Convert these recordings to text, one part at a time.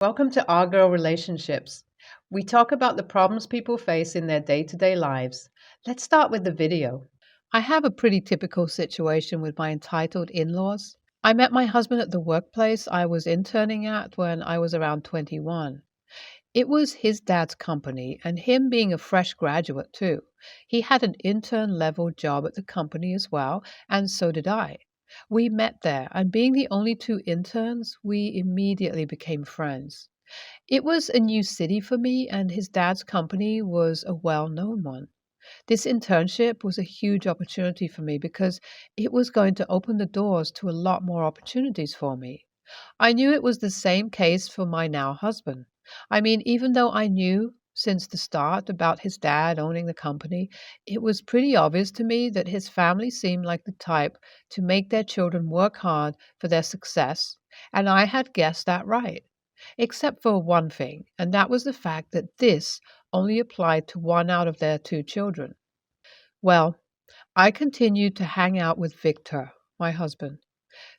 Welcome to Our Girl Relationships. We talk about the problems people face in their day to day lives. Let's start with the video. I have a pretty typical situation with my entitled in laws. I met my husband at the workplace I was interning at when I was around 21. It was his dad's company, and him being a fresh graduate, too. He had an intern level job at the company as well, and so did I. We met there, and being the only two interns, we immediately became friends. It was a new city for me, and his dad's company was a well known one. This internship was a huge opportunity for me because it was going to open the doors to a lot more opportunities for me. I knew it was the same case for my now husband. I mean, even though I knew since the start about his dad owning the company, it was pretty obvious to me that his family seemed like the type to make their children work hard for their success, and I had guessed that right. Except for one thing, and that was the fact that this only applied to one out of their two children. Well, I continued to hang out with Victor, my husband,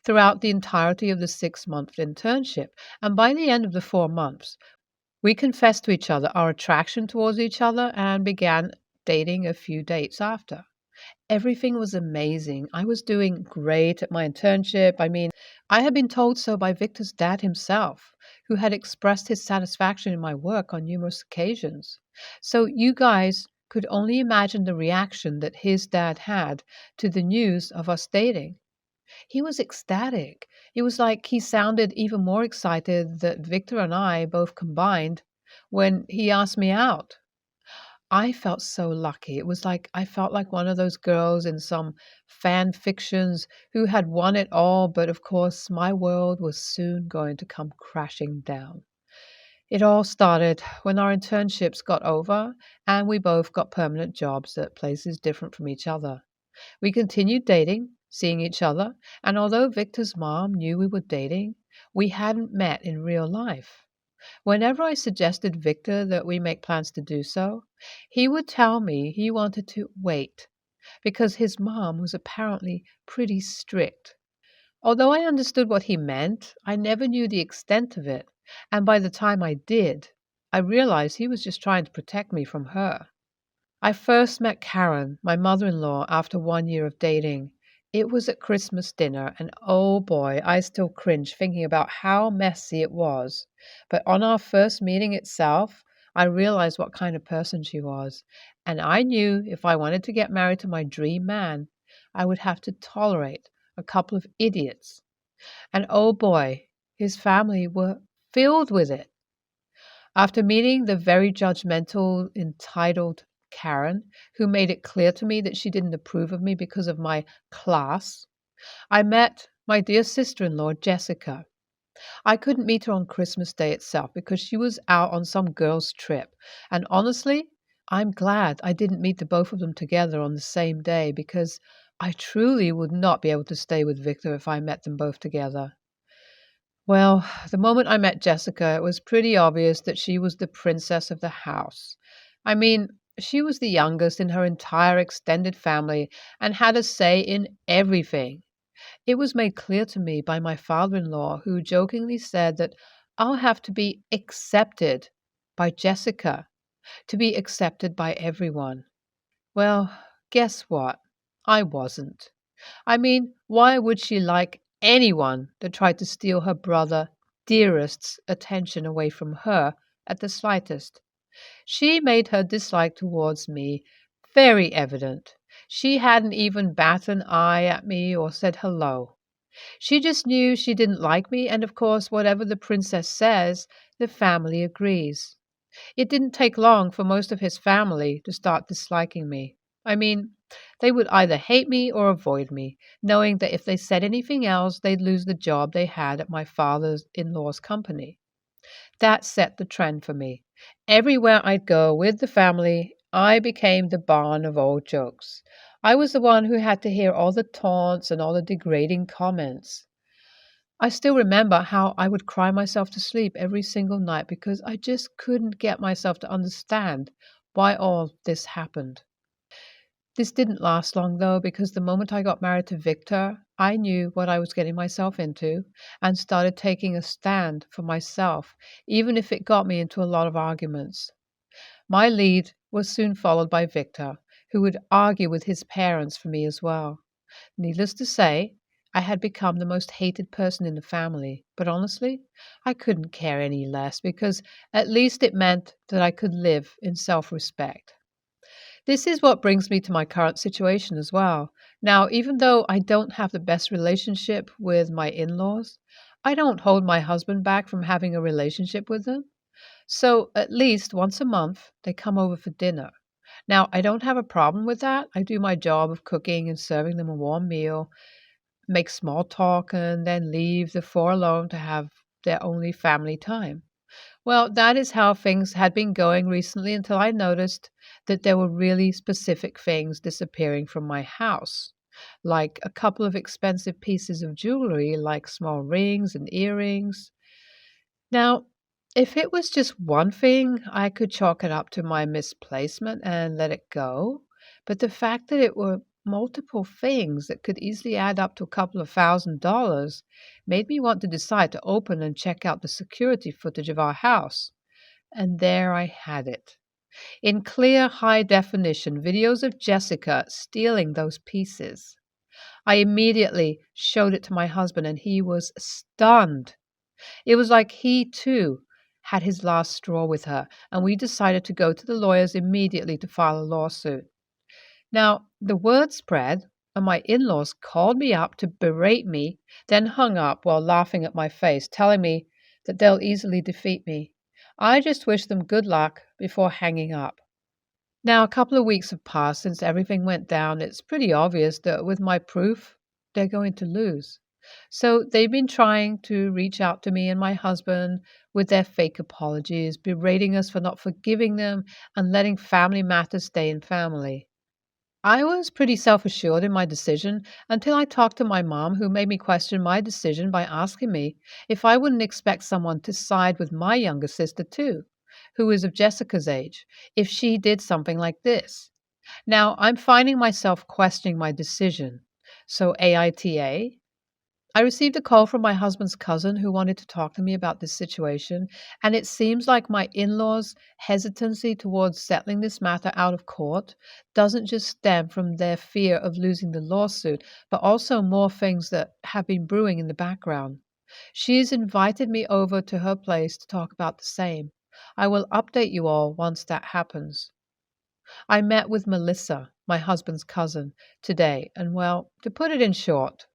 throughout the entirety of the 6 month internship, and by the end of the 4 months, we confessed to each other our attraction towards each other and began dating a few dates after. Everything was amazing. I was doing great at my internship. I mean, I had been told so by Victor's dad himself, who had expressed his satisfaction in my work on numerous occasions. So you guys could only imagine the reaction that his dad had to the news of us dating. He was ecstatic. It was like he sounded even more excited that Victor and I both combined when he asked me out. I felt so lucky. It was like I felt like one of those girls in some fan fictions who had won it all, but of course, my world was soon going to come crashing down. It all started when our internships got over and we both got permanent jobs at places different from each other. We continued dating, seeing each other, and although Victor's mom knew we were dating, we hadn't met in real life. Whenever I suggested Victor that we make plans to do so, he would tell me he wanted to wait because his mom was apparently pretty strict. Although I understood what he meant, I never knew the extent of it, and by the time I did, I realized he was just trying to protect me from her. I first met Karen, my mother in law, after 1 year of dating. It was at Christmas dinner, and oh boy, I still cringe thinking about how messy it was. But on our first meeting itself, I realized what kind of person she was. And I knew if I wanted to get married to my dream man, I would have to tolerate a couple of idiots. And oh boy, his family were filled with it. After meeting the very judgmental, entitled Karen, who made it clear to me that she didn't approve of me because of my class, I met my dear sister in law, Jessica. I couldn't meet her on Christmas Day itself because she was out on some girls' trip. And honestly, I'm glad I didn't meet the both of them together on the same day because I truly would not be able to stay with Victor if I met them both together. Well, the moment I met Jessica, it was pretty obvious that she was the princess of the house. I mean, she was the youngest in her entire extended family and had a say in everything. It was made clear to me by my father in law, who jokingly said that I'll have to be accepted by Jessica to be accepted by everyone. Well, guess what? I wasn't. I mean, why would she like anyone that tried to steal her brother dearest's attention away from her at the slightest? She made her dislike towards me very evident. She hadn't even batted an eye at me or said hello. She just knew she didn't like me, and of course, whatever the princess says, the family agrees. It didn't take long for most of his family to start disliking me. I mean, they would either hate me or avoid me, knowing that if they said anything else, they'd lose the job they had at my father's in law's company. That set the trend for me. Everywhere I'd go with the family, I became the barn of all jokes. I was the one who had to hear all the taunts and all the degrading comments. I still remember how I would cry myself to sleep every single night because I just couldn't get myself to understand why all this happened. This didn't last long though, because the moment I got married to Victor, I knew what I was getting myself into and started taking a stand for myself, even if it got me into a lot of arguments. My lead was soon followed by Victor, who would argue with his parents for me as well. Needless to say, I had become the most hated person in the family, but honestly, I couldn't care any less because at least it meant that I could live in self respect. This is what brings me to my current situation as well. Now, even though I don't have the best relationship with my in laws, I don't hold my husband back from having a relationship with them. So at least once a month, they come over for dinner. Now, I don't have a problem with that. I do my job of cooking and serving them a warm meal, make small talk, and then leave the four alone to have their only family time. Well, that is how things had been going recently until I noticed that there were really specific things disappearing from my house, like a couple of expensive pieces of jewelry, like small rings and earrings. Now, if it was just one thing, I could chalk it up to my misplacement and let it go. But the fact that it were multiple things that could easily add up to a couple of $1,000 made me want to decide to open and check out the security footage of our house. And there I had it. In clear, high definition, videos of Jessica stealing those pieces. I immediately showed it to my husband, and he was stunned. It was like he, too, had his last straw with her, and we decided to go to the lawyers immediately to file a lawsuit. Now, the word spread, and my in laws called me up to berate me, then hung up while laughing at my face, telling me that they'll easily defeat me. I just wished them good luck before hanging up. Now, a couple of weeks have passed since everything went down. It's pretty obvious that with my proof, they're going to lose. So they've been trying to reach out to me and my husband with their fake apologies, berating us for not forgiving them and letting family matters stay in family. I was pretty self assured in my decision until I talked to my mom, who made me question my decision by asking me if I wouldn't expect someone to side with my younger sister, too, who is of Jessica's age, if she did something like this. Now, I'm finding myself questioning my decision. So, AITA, I received a call from my husband's cousin who wanted to talk to me about this situation, and it seems like my in law's hesitancy towards settling this matter out of court doesn't just stem from their fear of losing the lawsuit, but also more things that have been brewing in the background. She's invited me over to her place to talk about the same. I will update you all once that happens. I met with Melissa, my husband's cousin, today, and well, to put it in short,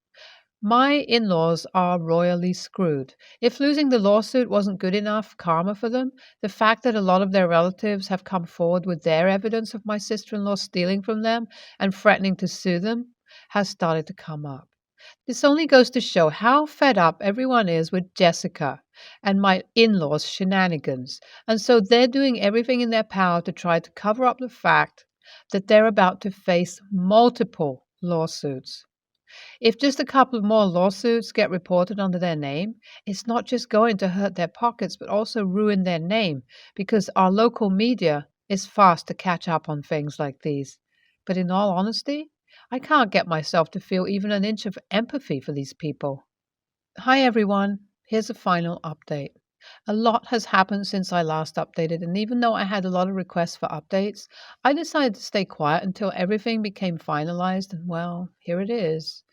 my in laws are royally screwed. If losing the lawsuit wasn't good enough karma for them, the fact that a lot of their relatives have come forward with their evidence of my sister in law stealing from them and threatening to sue them has started to come up. This only goes to show how fed up everyone is with Jessica and my in laws' shenanigans. And so they're doing everything in their power to try to cover up the fact that they're about to face multiple lawsuits. If just a couple of more lawsuits get reported under their name, it's not just going to hurt their pockets, but also ruin their name because our local media is fast to catch up on things like these. But in all honesty, I can't get myself to feel even an inch of empathy for these people. Hi everyone, here's a final update. A lot has happened since I last updated, and even though I had a lot of requests for updates, I decided to stay quiet until everything became finalized, and well, here it is.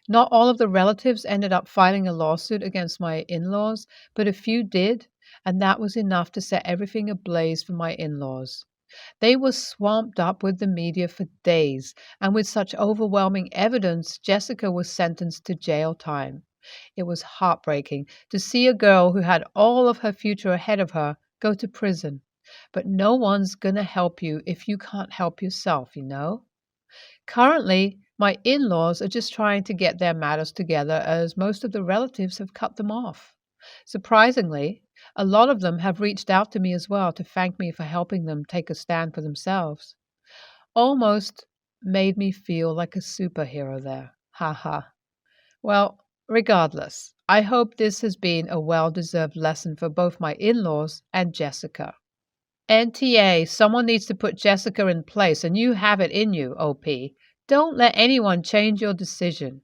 Not all of the relatives ended up filing a lawsuit against my in laws, but a few did, and that was enough to set everything ablaze for my in laws. They were swamped up with the media for days, and with such overwhelming evidence, Jessica was sentenced to jail time. It was heartbreaking to see a girl who had all of her future ahead of her go to prison. But no one's going to help you if you can't help yourself, you know? Currently, my in laws are just trying to get their matters together as most of the relatives have cut them off. Surprisingly, a lot of them have reached out to me as well to thank me for helping them take a stand for themselves. Almost made me feel like a superhero there. Ha ha. Well, regardless, I hope this has been a well deserved lesson for both my in laws and Jessica. NTA, someone needs to put Jessica in place, and you have it in you, OP. Don't let anyone change your decision.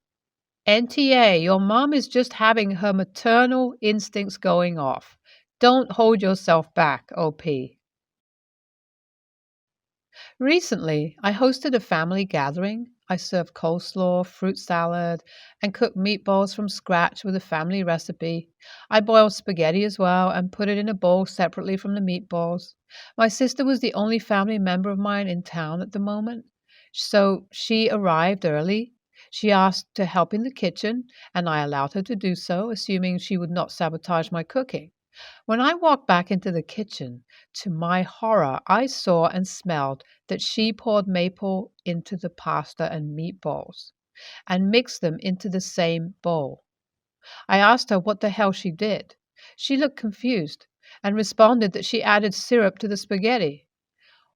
NTA, your mom is just having her maternal instincts going off. Don't hold yourself back, OP. Recently, I hosted a family gathering. I served coleslaw, fruit salad, and cooked meatballs from scratch with a family recipe. I boiled spaghetti as well and put it in a bowl separately from the meatballs. My sister was the only family member of mine in town at the moment, so she arrived early. She asked to help in the kitchen, and I allowed her to do so, assuming she would not sabotage my cooking. When I walked back into the kitchen, to my horror, I saw and smelled that she poured maple into the pasta and meatballs and mixed them into the same bowl. I asked her what the hell she did. She looked confused and responded that she added syrup to the spaghetti.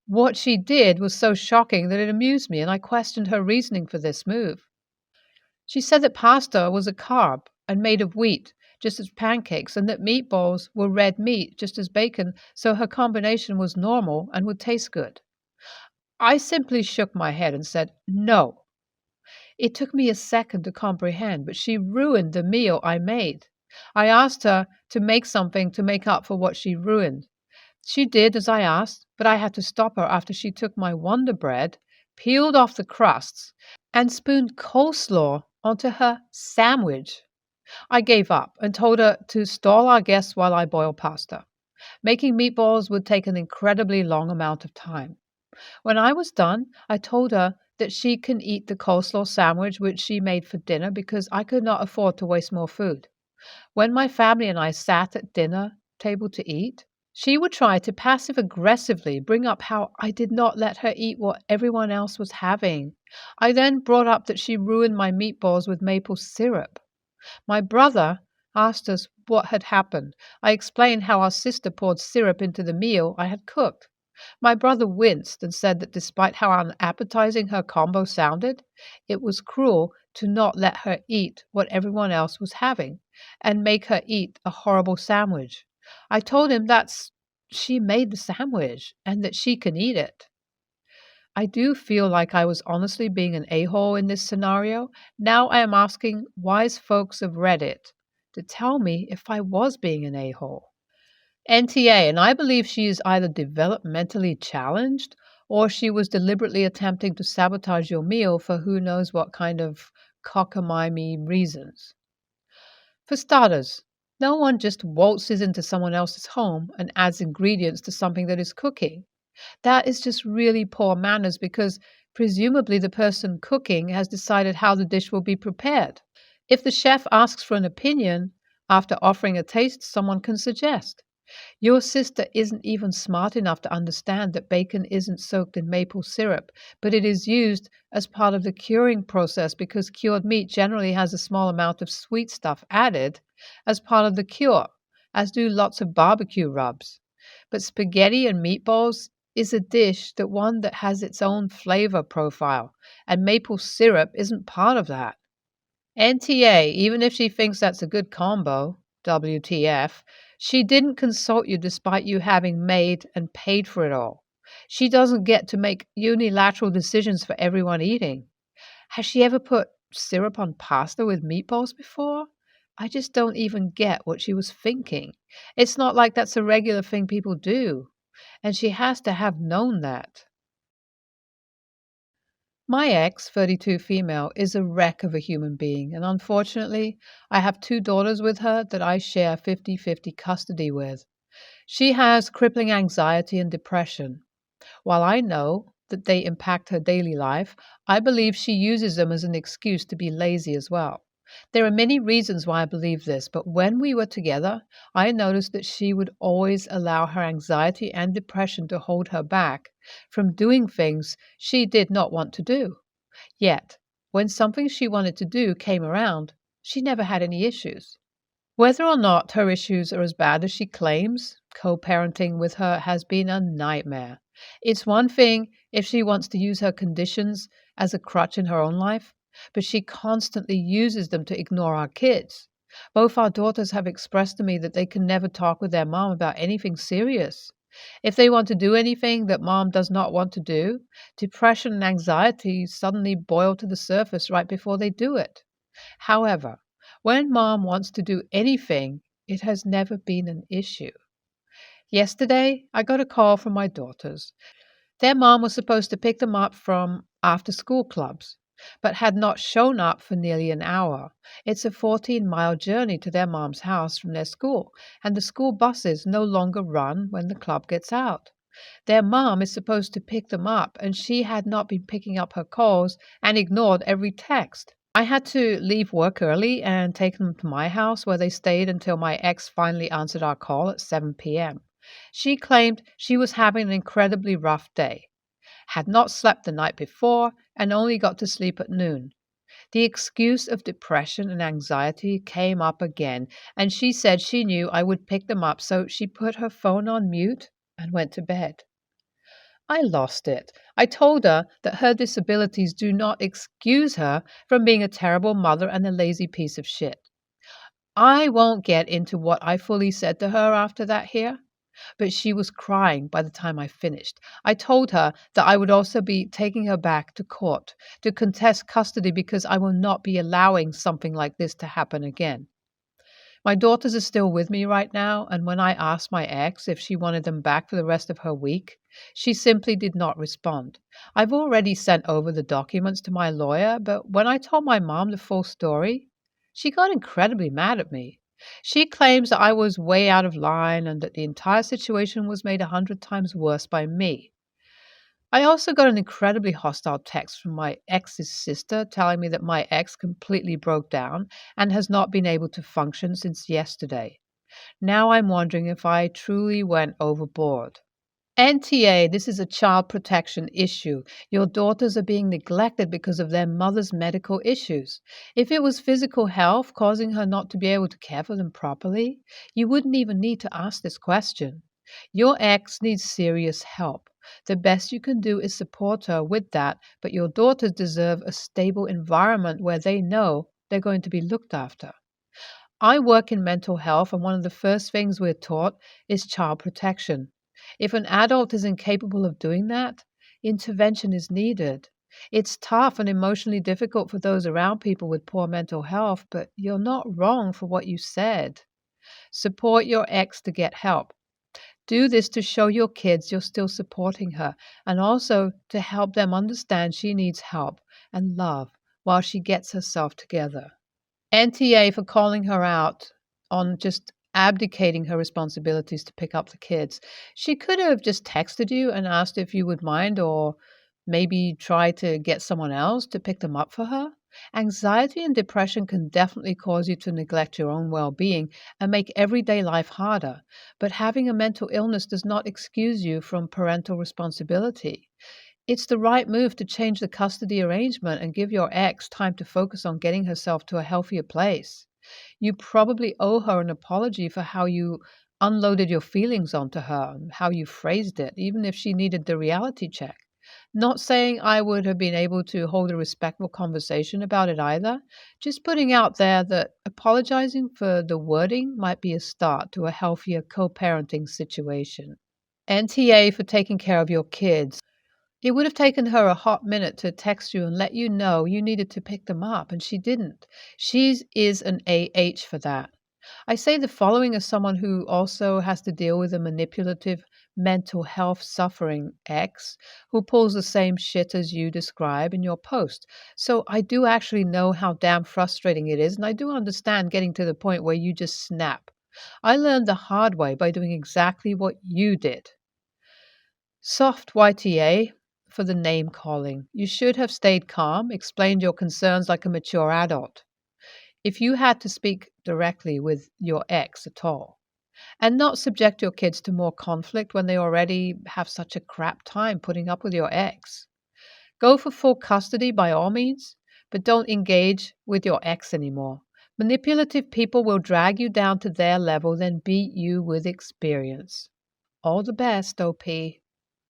What she did was so shocking that it amused me, and I questioned her reasoning for this move. She said that pasta was a carb and made of wheat, just as pancakes, and that meatballs were red meat, just as bacon, so her combination was normal and would taste good. I simply shook my head and said, "No." It took me a second to comprehend, but she ruined the meal I made. I asked her to make something to make up for what she ruined. She did as I asked, but I had to stop her after she took my Wonder Bread, peeled off the crusts, and spooned coleslaw onto her sandwich. I gave up and told her to stall our guests while I boiled pasta. Making meatballs would take an incredibly long amount of time. When I was done, I told her that she can eat the coleslaw sandwich which she made for dinner because I could not afford to waste more food. When my family and I sat at dinner table to eat, she would try to passive aggressively bring up how I did not let her eat what everyone else was having. I then brought up that she ruined my meatballs with maple syrup. My brother asked us what had happened. I explained how our sister poured syrup into the meal I had cooked. My brother winced and said that despite how unappetizing her combo sounded, it was cruel to not let her eat what everyone else was having and make her eat a horrible sandwich. I told him that's she made the sandwich and that she can eat it. I do feel like I was honestly being an a-hole in this scenario. Now I am asking wise folks of Reddit to tell me if I was being an a-hole. NTA, and I believe she is either developmentally challenged or she was deliberately attempting to sabotage your meal for who knows what kind of cockamamie reasons. For starters, no one just waltzes into someone else's home and adds ingredients to something that is cooking. That is just really poor manners because presumably the person cooking has decided how the dish will be prepared. If the chef asks for an opinion after offering a taste, someone can suggest. Your sister isn't even smart enough to understand that bacon isn't soaked in maple syrup, but it is used as part of the curing process because cured meat generally has a small amount of sweet stuff added as part of the cure, as do lots of barbecue rubs. But spaghetti and meatballs is a dish that has its own flavor profile, and maple syrup isn't part of that. NTA, even if she thinks that's a good combo, WTF, she didn't consult you despite you having made and paid for it all. She doesn't get to make unilateral decisions for everyone eating. Has she ever put syrup on pasta with meatballs before? I just don't even get what she was thinking. It's not like that's a regular thing people do, and she has to have known that. My ex, 32 female, is a wreck of a human being, and unfortunately, I have two daughters with her that I share 50-50 custody with. She has crippling anxiety and depression. While I know that they impact her daily life, I believe she uses them as an excuse to be lazy as well. There are many reasons why I believe this, but when we were together, I noticed that she would always allow her anxiety and depression to hold her back from doing things she did not want to do. Yet, when something she wanted to do came around, she never had any issues. Whether or not her issues are as bad as she claims, co parenting with her has been a nightmare. It's one thing if she wants to use her conditions as a crutch in her own life, but she constantly uses them to ignore our kids. Both our daughters have expressed to me that they can never talk with their mom about anything serious. If they want to do anything that mom does not want to do, depression and anxiety suddenly boil to the surface right before they do it. However, when mom wants to do anything, it has never been an issue. Yesterday, I got a call from my daughters. Their mom was supposed to pick them up from after school clubs, but had not shown up for nearly an hour. It's a 14-mile journey to their mom's house from their school, and the school buses no longer run when the club gets out. Their mom is supposed to pick them up, and she had not been picking up her calls and ignored every text. I had to leave work early and take them to my house where they stayed until my ex finally answered our call at 7 p.m. She claimed she was having an incredibly rough day, had not slept the night before, and only got to sleep at noon. The excuse of depression and anxiety came up again, and she said she knew I would pick them up, so she put her phone on mute and went to bed. I lost it. I told her that her disabilities do not excuse her from being a terrible mother and a lazy piece of shit. I won't get into what I fully said to her after that here, but she was crying by the time I finished. I told her that I would also be taking her back to court to contest custody because I will not be allowing something like this to happen again. My daughters are still with me right now, and when I asked my ex if she wanted them back for the rest of her week, she simply did not respond. I've already sent over the documents to my lawyer, but when I told my mom the full story, she got incredibly mad at me. She claims that I was way out of line and that the entire situation was made 100 times worse by me. I also got an incredibly hostile text from my ex's sister telling me that my ex completely broke down and has not been able to function since yesterday. Now I'm wondering if I truly went overboard. NTA, this is a child protection issue. Your daughters are being neglected because of their mother's medical issues. If it was physical health causing her not to be able to care for them properly, you wouldn't even need to ask this question. Your ex needs serious help. The best you can do is support her with that, but your daughters deserve a stable environment where they know they're going to be looked after. I work in mental health, and one of the first things we're taught is child protection. If an adult is incapable of doing that, intervention is needed. It's tough and emotionally difficult for those around people with poor mental health, but you're not wrong for what you said. Support your ex to get help. Do this to show your kids you're still supporting her and also to help them understand she needs help and love while she gets herself together. NTA for calling her out on just abdicating her responsibilities to pick up the kids. She could have just texted you and asked if you would mind, or maybe try to get someone else to pick them up for her. Anxiety and depression can definitely cause you to neglect your own well being and make everyday life harder. But having a mental illness does not excuse you from parental responsibility. It's the right move to change the custody arrangement and give your ex time to focus on getting herself to a healthier place. You probably owe her an apology for how you unloaded your feelings onto her and how you phrased it, even if she needed the reality check. Not saying I would have been able to hold a respectful conversation about it either, just putting out there that apologizing for the wording might be a start to a healthier co parenting situation. NTA for taking care of your kids. It would have taken her a hot minute to text you and let you know you needed to pick them up, and she didn't. She is an AH for that. I say the following as someone who also has to deal with a manipulative, mental health suffering ex who pulls the same shit as you describe in your post. So I do actually know how damn frustrating it is, and I do understand getting to the point where you just snap. I learned the hard way by doing exactly what you did. Soft YTA for the name calling. You should have stayed calm, explained your concerns like a mature adult. If you had to speak directly with your ex at all, and not subject your kids to more conflict when they already have such a crap time putting up with your ex. Go for full custody by all means, but don't engage with your ex anymore. Manipulative people will drag you down to their level, then beat you with experience. All the best, OP.